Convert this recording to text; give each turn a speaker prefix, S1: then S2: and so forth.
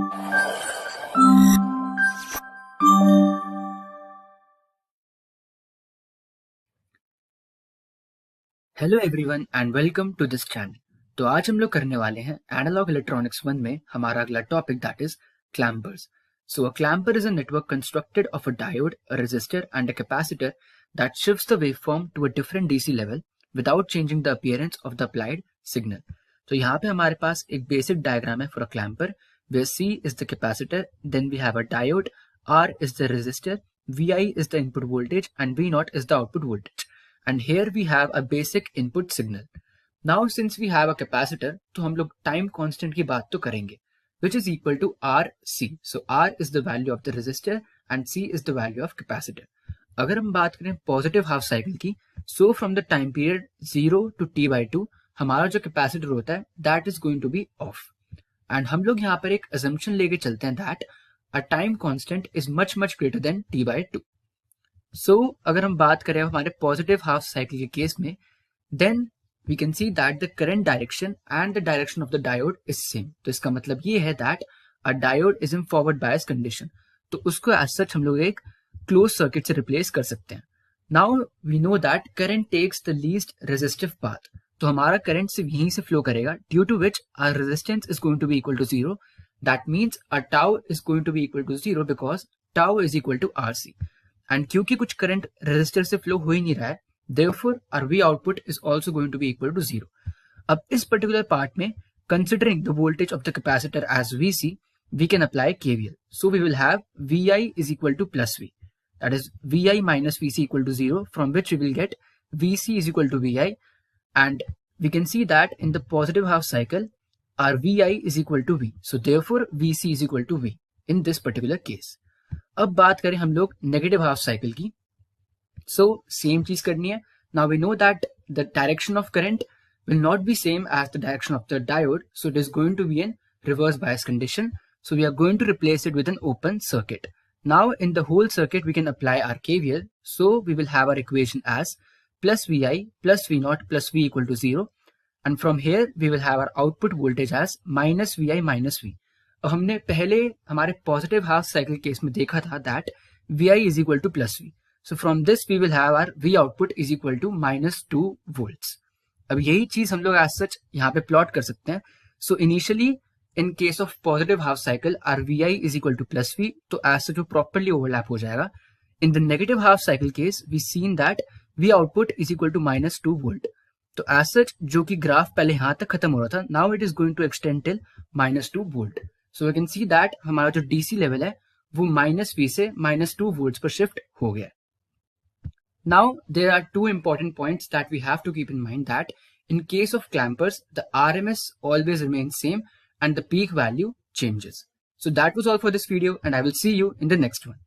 S1: Hello everyone and welcome to this channel. तो आज हम लोग करने वाले हैं एनालॉग इलेक्ट्रॉनिक्स 1 में हमारा अगला topic that is clampers. So a clamper is a network constructed of a diode, a resistor and a capacitor that shifts the waveform to a different DC level without changing the appearance of the applied signal. तो यहाँ पे हमारे पास एक basic diagram है for a clamper where C is the capacitor, then we have a diode, R is the resistor, Vi is the input voltage and V naught is the output voltage. And here we have a basic input signal. Now since we have a capacitor, तो हम लोग time constant की बात तो करेंगे, which is equal to RC. So R is the value of the resistor and C is the value of capacitor. अगर हम बात करें पॉजिटिव हाफ साइकिल की, so from the time period 0 to t/2 हमारा जो कैपेसिटर होता है that is going to be off. And हम लोग यहाँ पर एक assumption लेके चलते हैं that a time constant is much greater than t/2. So अगर हम बात करें हमारे पॉजिटिव हाफ साइकिल के केस में, then we can see that the current direction and the direction of the diode is same. तो इसका मतलब ये है that a diode is in forward bias condition, तो उसको एज सच हम लोग एक क्लोज सर्किट से रिप्लेस कर सकते हैं. Now we know that current takes the least resistive path, तो हमारा करंट सिर्फ यहीं से फ्लो करेगा, due to which our resistance is going to be equal to 0. That means a tau is going to be equal to 0 because tau is equal to RC. And क्योंकि कुछ current resistor से flow हो ही नहीं रहा है, therefore our V output is also going to be equal to 0. अब इस particular part में, considering the voltage of the capacitor as VC, we can apply KVL. So we will have Vi is equal to plus V. That is Vi minus VC equal to 0, from which we will get VC is equal to Vi. And we can see that in the positive half cycle, our Vi is equal to V. So therefore VC is equal to V in this particular case. अब बात करें हम लोग negative half cycle की, so same चीज करनी है. Now we know that the direction of current will not be same as the direction of the diode, so it is going to be in reverse bias condition. So we are going to replace it with an open circuit. Now in the whole circuit we can apply our KVL. So we will have our equation as plus Vi plus V naught plus V equal to 0. And from here we will have our output voltage as minus Vi minus V. अब हमने पहले हमारे positive half cycle case में देखा था that Vi is equal to plus V. So from this we will have our V output is equal to minus 2 volts. अब यही चीज हम लोग एज सच यहाँ पे प्लॉट कर सकते हैं. So initially in case of positive half cycle, our Vi is equal to plus V, तो as such वो properly overlap हो जाएगा. In the negative half cycle case, we seen that V output is equal to minus 2 volt. तो as such जो कि graph पहले यहाँ तक खत्म हो रहा था, now it is going to extend till minus 2 volt. So we can see that हमारा जो DC level है वो minus V से minus 2 volts पर shift हो गया. Now there are two important points that we have to keep in mind, that in case of clampers, the RMS always remains same and the peak value changes. So that was all for this video and I will see you in the next one.